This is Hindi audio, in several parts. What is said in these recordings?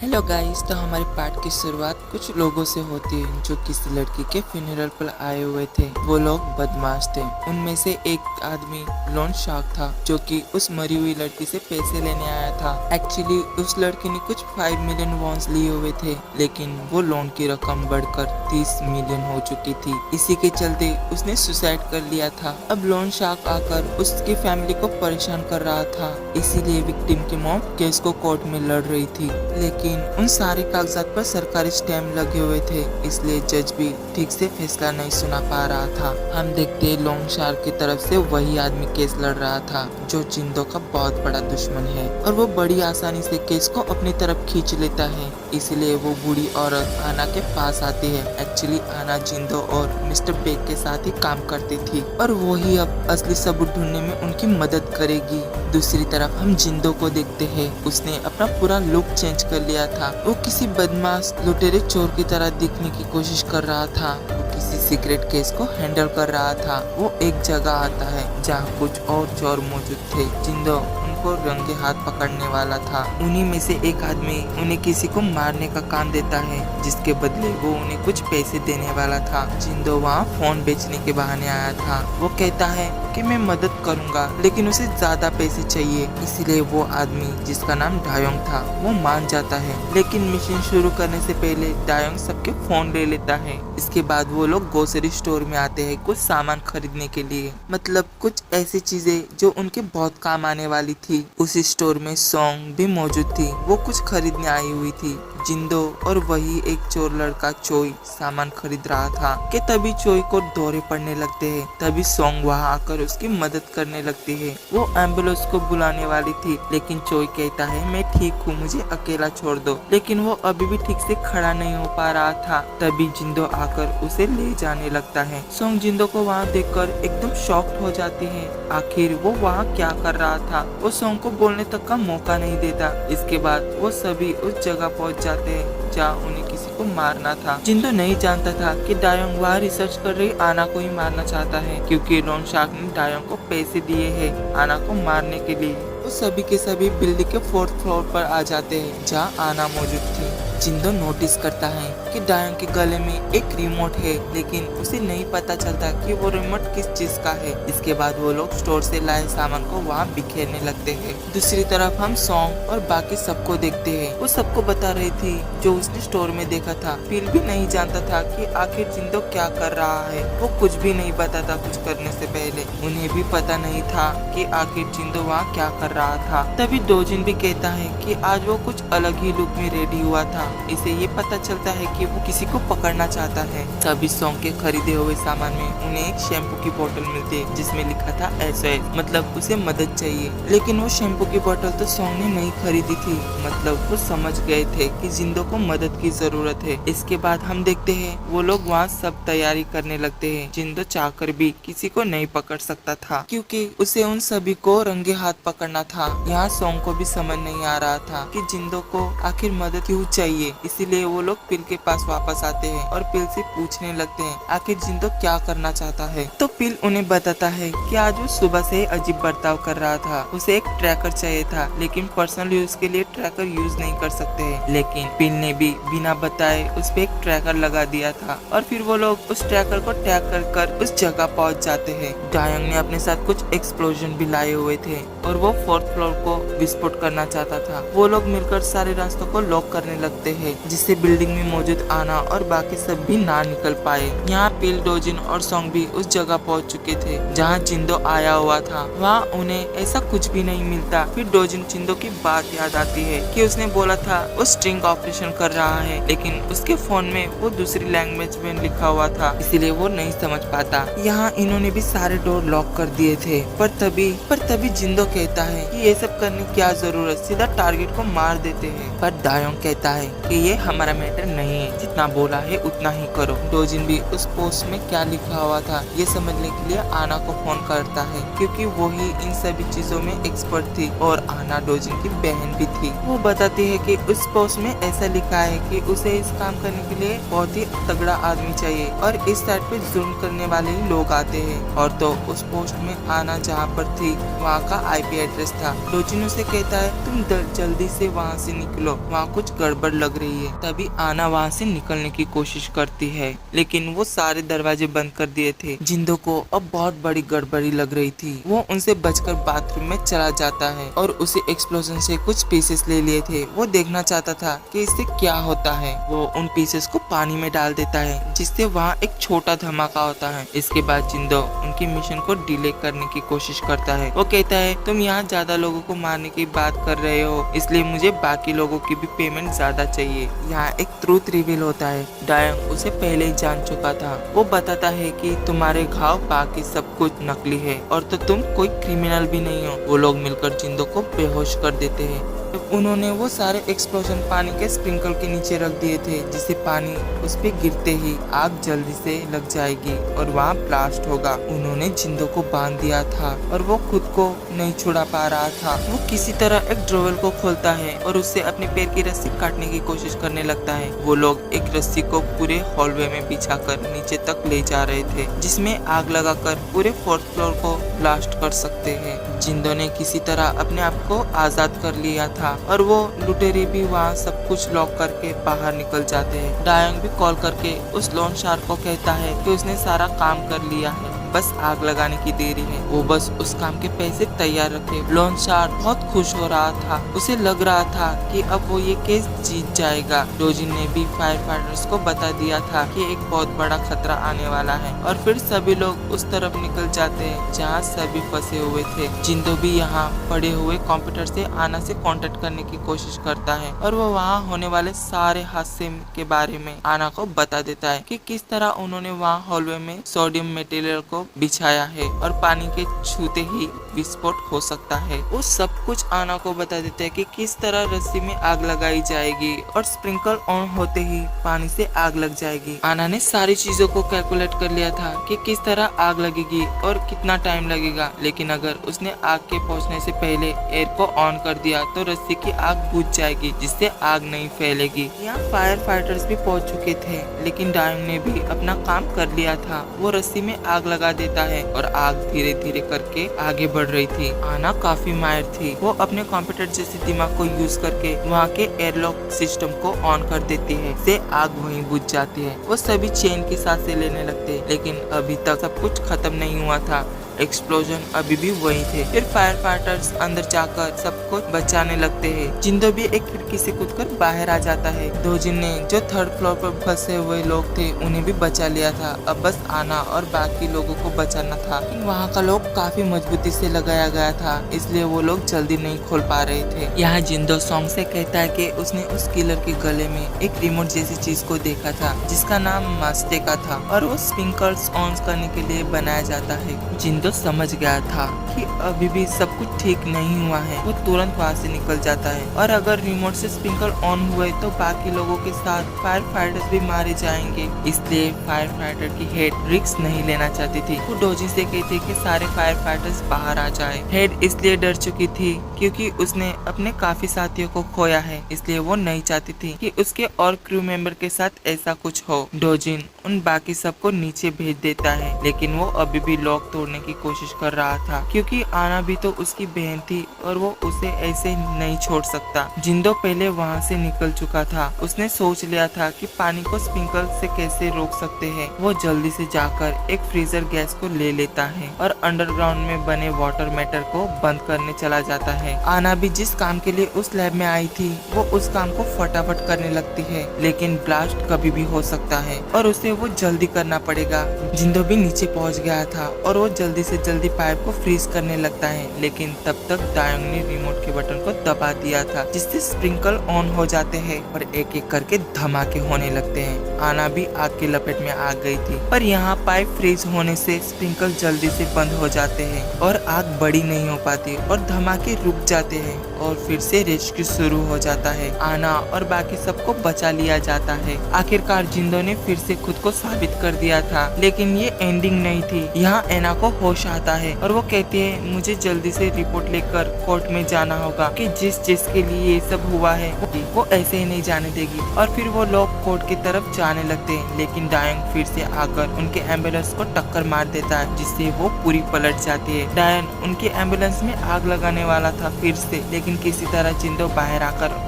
हेलो गाइस, तो हमारे पार्ट की शुरुआत कुछ लोगों से होती है जो किसी लड़की के फ्यूनरल पर आए हुए थे। वो लोग बदमाश थे। उनमें से एक आदमी लोन शार्क था जो कि उस मरी हुई लड़की से पैसे लेने आया था। एक्चुअली उस लड़की ने कुछ 5 मिलियन वॉन्स लिए हुए थे, लेकिन वो लोन की रकम बढ़कर 30 मिलियन हो चुकी थी। इसी के चलते उसने सुसाइड कर लिया था। अब लोन शार्क आकर उसकी फैमिली को परेशान कर रहा था, इसीलिए विक्टिम की मॉम केस को कोर्ट में लड़ रही थी। लेकिन उन सारे कागजात पर सरकारी स्टैम्प लगे हुए थे, इसलिए जज भी ठीक से फैसला नहीं सुना पा रहा था। हम देखते हैं लोन शार्क की तरफ से वही आदमी केस लड़ रहा था जो जिंदो का बहुत बड़ा दुश्मन है, और वो बड़ी आसानी से केस को अपनी तरफ खींच लेता है। इसलिए वो बूढ़ी औरत आना के पास आती है। एक्चुअली आना जिंदो और मिस्टर बेक के साथ ही काम करती थी, और वो ही अब असली सबूत ढूंढने में उनकी मदद करेगी। दूसरी तरफ हम जिंदो को देखते हैं। उसने अपना पूरा लुक चेंज कर लिया था। वो किसी बदमाश लुटेरे चोर की तरह दिखने की कोशिश कर रहा था। वो किसी सीक्रेट केस को हैंडल कर रहा था। वो एक जगह आता है जहाँ कुछ और चोर मौजूद थे। जिंदो उनको रंगे हाथ पकड़ने वाला था। उन्हीं में से एक आदमी उन्हें किसी को मारने का काम देता है, जिसके बदले वो उन्हें कुछ पैसे देने वाला था। जिंदो वहाँ फोन बेचने के बहाने आया था। वो कहता है कि मैं मदद करूंगा, लेकिन उसे ज्यादा पैसे चाहिए। इसलिए वो आदमी जिसका नाम डायोंग था वो मान जाता है, लेकिन मिशन शुरू करने से पहले डायोंग सबके फोन ले लेता है। इसके बाद वो लोग ग्रोसरी स्टोर में आते हैं कुछ सामान खरीदने के लिए, मतलब कुछ ऐसी चीजें जो उनके बहुत काम आने वाली थी। उस स्टोर में सॉन्ग भी मौजूद थी। वो कुछ खरीदने आई हुई थी। जिंदो और वही एक चोर लड़का चोई सामान खरीद रहा था कि तभी चोई को दौरे पड़ने लगते हैं। तभी सॉन्ग वहाँ आकर उसकी मदद करने लगती है। वो एम्बुलेंस को बुलाने वाली थी, लेकिन चोई कहता है मैं ठीक हूँ, मुझे अकेला छोड़ दो। लेकिन वो अभी भी ठीक से खड़ा नहीं हो पा रहा था। तभी जिंदो आकर उसे ले जाने लगता है। सॉन्ग जिंदो को वहाँ देखकर एकदम शॉक्ड हो जाती है। आखिर वो वहाँ क्या कर रहा था? वो सॉन्ग को बोलने तक का मौका नहीं देता। इसके बाद वो सभी उस जगह पहुँच जाते हैं जहाँ उन्हें किसी को मारना था। जिंदो नहीं जानता था कि डायोंग वहाँ रिसर्च कर रही आना को ही मारना चाहता है, क्योंकि लोन शार्क ने डायोंग को पैसे दिए हैं आना को मारने के लिए। वो सभी के सभी बिल्डिंग के 4th फ्लोर पर आ जाते हैं जहाँ आना मौजूद थी। जिंदो नोटिस करता है कि डायोंग के गले में एक रिमोट है, लेकिन उसे नहीं पता चलता कि वो रिमोट किस चीज का है। इसके बाद वो लोग स्टोर से लाए सामान को वहाँ बिखेरने लगते हैं। दूसरी तरफ हम सॉन्ग और बाकी सबको देखते हैं। वो सबको बता रही थी जो उसने स्टोर में देखा था। फिल भी नहीं जानता था कि आखिर जिंदो क्या कर रहा है। वो कुछ भी नहीं बताता कुछ करने से पहले। उन्हें भी पता नहीं था कि आखिर जिंदो वहाँ क्या कर रहा था। तभी डोजिन भी कहता है कि आज वो कुछ अलग ही लुक में रेडी हुआ था। इसे ये पता चलता है कि वो किसी को पकड़ना चाहता है। तभी सॉन्ग के खरीदे हुए सामान में उन्हें एक शैम्पू की बोतल मिलती है जिसमें लिखा था SOS, मतलब उसे मदद चाहिए। लेकिन वो शैम्पू की बोतल तो सॉन्ग ने नहीं खरीदी थी, मतलब वो समझ गए थे कि जिंदो को मदद की जरूरत है। इसके बाद हम देखते हैं वो लोग वहाँ सब तैयारी करने लगते हैं। जिंदो चाहकर भी किसी को नहीं पकड़ सकता था, क्योंकि उसे उन सभी को रंगे हाथ पकड़ना था। यहाँ सॉन्ग को भी समझ नहीं आ रहा था कि जिंदो को आखिर मदद क्यों चाहिए। इसीलिए वो लोग पिल के पास वापस आते हैं और पिल से पूछने लगते हैं आखिर जिंदो क्या करना चाहता है। तो पिल उन्हें बताता है कि आज वो सुबह से अजीब बर्ताव कर रहा था। उसे एक ट्रैकर चाहिए था, लेकिन पर्सनल यूज के लिए ट्रैकर यूज नहीं कर सकते हैं। लेकिन पिल ने भी बिना बताए उस पे एक ट्रैकर लगा दिया था, और फिर वो लोग उस ट्रैकर को टैग कर उस जगह पहुंच जाते हैं। डायोंग ने अपने साथ कुछ एक्सप्लोजन भी लाए हुए थे, और वो 4th फ्लोर को विस्फोट करना चाहता था। वो लोग मिलकर सारे रास्तों को लॉक करने लगते हैं, जिससे बिल्डिंग में मौजूद आना और बाकी सब भी ना निकल पाए। यहाँ पिल, डोजिन और सॉन्ग भी उस जगह पहुंच चुके थे जहाँ जिंदो आया हुआ था। वहाँ उन्हें ऐसा कुछ भी नहीं मिलता। फिर डोजिन जिंदो की बात याद आती है कि उसने बोला था वो स्ट्रिंग ऑपरेशन कर रहा है, लेकिन उसके फोन में वो दूसरी लैंग्वेज में लिखा हुआ था, इसीलिए वो नहीं समझ पाता। यहाँ इन्होंने भी सारे डोर लॉक कर दिए थे, पर तभी जिंदो कहता है कि ये सब करने की क्या जरूरत, सीधा टारगेट को मार देते हैं। पर डायोंग कहता है कि ये हमारा मैटर नहीं है, जितना बोला है उतना ही करो। डोजिन भी उस पोस्ट में क्या लिखा हुआ था ये समझने के लिए आना को फोन करता है, क्योंकि वो ही इन सभी चीजों में एक्सपर्ट थी, और आना डोजिन की बहन भी थी। थी। वो बताती है कि उस पोस्ट में ऐसा लिखा है कि उसे इस काम करने के लिए बहुत ही तगड़ा आदमी चाहिए और इस साइट पे जुल्म करने वाले ही लोग आते हैं। और तो उस पोस्ट में आना जहाँ पर थी वहाँ का IP एड्रेस था। डोजिन उसे कहता है तुम जल्दी से वहाँ से निकलो, वहाँ कुछ गड़बड़ लग रही है। तभी आना वहाँ से निकलने की कोशिश करती है, लेकिन वो सारे दरवाजे बंद कर दिए थे। जिंदो को अब बहुत बड़ी गड़बड़ी लग रही थी। वो उनसे बचकर बाथरूम में चला जाता है और उसे एक्सप्लोजन से कुछ पीसेस ले लिए थे। वो देखना चाहता था कि इससे क्या होता है। वो उन पीसेस को पानी में डाल देता है, जिससे वहाँ एक छोटा धमाका होता है। इसके बाद जिंदो उनकी मिशन को डिले करने की कोशिश करता है। वो कहता है तुम यहाँ ज्यादा लोगों को मारने की बात कर रहे हो, इसलिए मुझे बाकी लोगों की भी पेमेंट ज्यादा चाहिए। यहाँ एक ट्रूथ रिवील होता है। डायंग उसे पहले ही जान चुका था। वो बताता है कि तुम्हारे घाव बाकी सब कुछ नकली है और तो तुम कोई क्रिमिनल भी नहीं हो। वो लोग मिलकर जिंदो को बेहोश कर देते हैं। उन्होंने वो सारे एक्सप्लोजन पानी के स्प्रिंकल के नीचे रख दिए थे, जिससे पानी उस पे गिरते ही आग जल्दी से लग जाएगी और वहाँ ब्लास्ट होगा। उन्होंने जिंदो को बांध दिया था और वो खुद को नहीं छुड़ा पा रहा था। वो किसी तरह एक ड्रॉवर को खोलता है और उससे अपने पैर की रस्सी काटने की कोशिश करने लगता है। वो लोग एक रस्सी को पूरे हॉलवे में बिछाकर नीचे तक ले जा रहे थे, जिसमें आग लगाकर पूरे 4th फ्लोर को ब्लास्ट कर सकते हैं। जिंदो ने किसी तरह अपने आप को आजाद कर लिया था और वो लुटेरे भी वहाँ सब कुछ लॉक करके बाहर निकल जाते हैं। डायंग भी कॉल करके उस लोन शार्क को कहता है कि उसने सारा काम कर लिया है, बस आग लगाने की देरी है। वो बस उस काम के पैसे तैयार रखे। लोन शार्क बहुत खुश हो रहा था। उसे लग रहा था कि अब वो ये केस जीत जाएगा। डोजिन ने भी फायर फाइटर्स को बता दिया था कि एक बहुत बड़ा खतरा आने वाला है और फिर सभी लोग उस तरफ निकल जाते हैं जहाँ सभी फंसे हुए थे। जिंदो भी यहाँ पड़े हुए कंप्यूटर से आना से कांटेक्ट करने की कोशिश करता है और वो वहाँ होने वाले सारे हादसे के बारे में आना को बता देता है कि किस तरह उन्होंने वहाँ हॉलवे में सोडियम मटेरियल को बिछाया है और पानी के छूते ही विस्फोट हो सकता है। वो सब कुछ आना को बता देता है कि किस तरह रस्सी में आग लगाई जाएगी और स्प्रिंकल ऑन होते ही पानी से आग लग जाएगी। आना ने सारी चीजों को कैलकुलेट कर लिया था कि किस तरह आग लगेगी और कितना टाइम लगेगा, लेकिन अगर उसने आग के पहुंचने से पहले एयर को ऑन कर दिया तो रस्सी की आग बुझ जाएगी, जिससे आग नहीं फैलेगी। यहाँ फायर फाइटर्स भी पहुंच चुके थे, लेकिन डायंग ने भी अपना काम कर लिया था। वो रस्सी में आग लगा देता है और आग धीरे धीरे करके आगे बढ़ रही थी। आना काफी माहिर थी। वो अपने कंप्यूटर जैसे दिमाग को यूज करके वहाँ के एयरलॉक सिस्टम को ऑन कर देती है, से आग वहीं बुझ जाती है। वो सभी चैन की सांसें लेने लगते हैं, लेकिन अभी तक सब कुछ खत्म नहीं हुआ था। एक्सप्लोजन अभी भी वही थे। फिर फायर फाइटर्स अंदर जाकर सबको बचाने लगते हैं। जिंदो भी एक खिड़की से कूदकर बाहर आ जाता है। डोजिन ने जो 3rd फ्लोर पर फंसे हुए लोग थे उन्हें भी बचा लिया था। अब बस आना और बाकी लोगों को बचाना था। वहाँ का लोग काफी मजबूती से लगाया गया था, इसलिए वो लोग जल्दी नहीं खोल पा रहे थे। यहाँ जिंदो सॉन्ग से कहता है कि उसने उस किलर के गले में एक रिमोट जैसी चीज को देखा था, जिसका नाम मास्टे का था और वो स्प्रिंकल्स ऑन करने के लिए बनाया जाता है। जिंदो समझ गया था कि अभी भी सब कुछ ठीक नहीं हुआ है। वो तुरंत वहाँ से निकल जाता है और अगर रिमोट से स्प्रिंकल ऑन हुए तो बाकी लोगों के साथ फायर फाइटर्स भी मारे जाएंगे, इसलिए फायर फाइटर की हेड रिस्क नहीं लेना चाहती थी। वो डोजी से कहती कि सारे फायर फाइटर्स बाहर आ जाए। हेड इसलिए डर चुकी थी क्योंकि उसने अपने काफी साथियों को खोया है, इसलिए वो नहीं चाहती थी कि उसके और क्रू मेंबर के साथ ऐसा कुछ हो। डोजिन उन बाकी सबको नीचे भेज देता है, लेकिन वो अभी भी लॉक तोड़ने की कोशिश कर रहा था क्योंकि आना भी तो उसकी बहन थी और वो उसे ऐसे नहीं छोड़ सकता। जिंदो पहले वहाँ से निकल चुका था। उसने सोच लिया था कि पानी को स्प्रिंकल से कैसे रोक सकते हैं। वो जल्दी से जाकर एक फ्रीजर गैस को ले लेता है और अंडरग्राउंड में बने वाटर मैटर को बंद करने चला जाता है। आना भी जिस काम के लिए उस लैब में आई थी वो उस काम को फटाफट करने लगती है, लेकिन ब्लास्ट कभी भी हो सकता है और उसे वो जल्दी करना पड़ेगा। जिंदो भी नीचे पहुंच गया था और वो जल्दी से जल्दी पाइप को फ्रीज करने लगता है, लेकिन तब तक डायंग ने रिमोट के बटन को दबा दिया था, जिससे स्प्रिंकल ऑन हो जाते हैं और एक एक करके धमाके होने लगते हैं। आना भी आग की लपेट में आ गई थी। पर यहाँ पाइप फ्रीज होने से स्प्रिंकल जल्दी से बंद हो जाते हैं और आग बड़ी नहीं हो पाती और धमाके रुक जाते हैं और फिर से रेस्क्यू शुरू हो जाता है। आना और बाकी सबको बचा लिया जाता है। आखिरकार जिंदो ने फिर से खुद को साबित कर दिया था, लेकिन ये एंडिंग नहीं थी। यहाँ एना को होश आता है और वो कहती है मुझे जल्दी से रिपोर्ट लेकर कोर्ट में जाना होगा कि जिस के लिए ये सब हुआ है वो ऐसे ही नहीं जाने देगी। और फिर वो लोग कोर्ट की तरफ जाने लगते हैं, लेकिन डायन फिर से आकर उनके एम्बुलेंस को टक्कर मार देता है, जिससे वो पूरी पलट जाती है। डायन उनके एम्बुलेंस में आग लगाने वाला था फिर से, लेकिन किसी तरह जिंदो बाहर आकर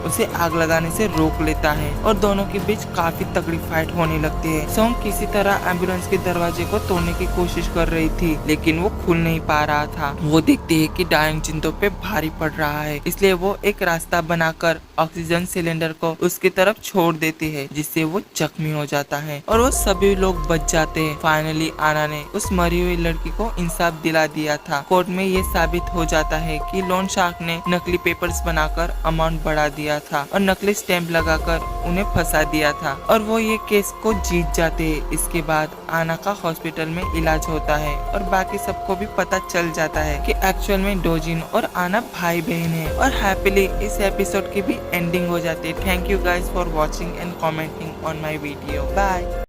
उसे आग लगाने से रोक लेता है और दोनों के बीच काफी तगड़ी फाइट होने लगती है। सोंग किसी तरह एम्बुलेंस के दरवाजे को तोड़ने की कोशिश कर रही थी, लेकिन वो खुल नहीं पा रहा था। वो देखती है कि डायन जिंदो पे भारी पड़ रहा है, इसलिए वो एक रास्ता बनाकर ऑक्सीजन सिलेंडर को उसकी तरफ छोड़ देती है, जिससे वो जख्मी हो जाता है और वो सभी लोग बच जाते हैं। फाइनली आना ने उस मरी हुई लड़की को इंसाफ दिला दिया था। कोर्ट में ये साबित हो जाता है कि लोन शार्क ने नकली पेपर्स बनाकर अमाउंट बढ़ा दिया था और नकली स्टैंप लगाकर उन्हें फंसा दिया था और वो ये केस को जीत जाते हैं। इसके बाद आना का हॉस्पिटल में इलाज होता है और बाकी सबको भी पता चल जाता है कि एक्चुअल में डोजिन और आना भाई बहन है और हैप्पीली इस एपिसोड की भी एंडिंग हो जाती है। Thank you guys for watching and commenting on my video. Bye.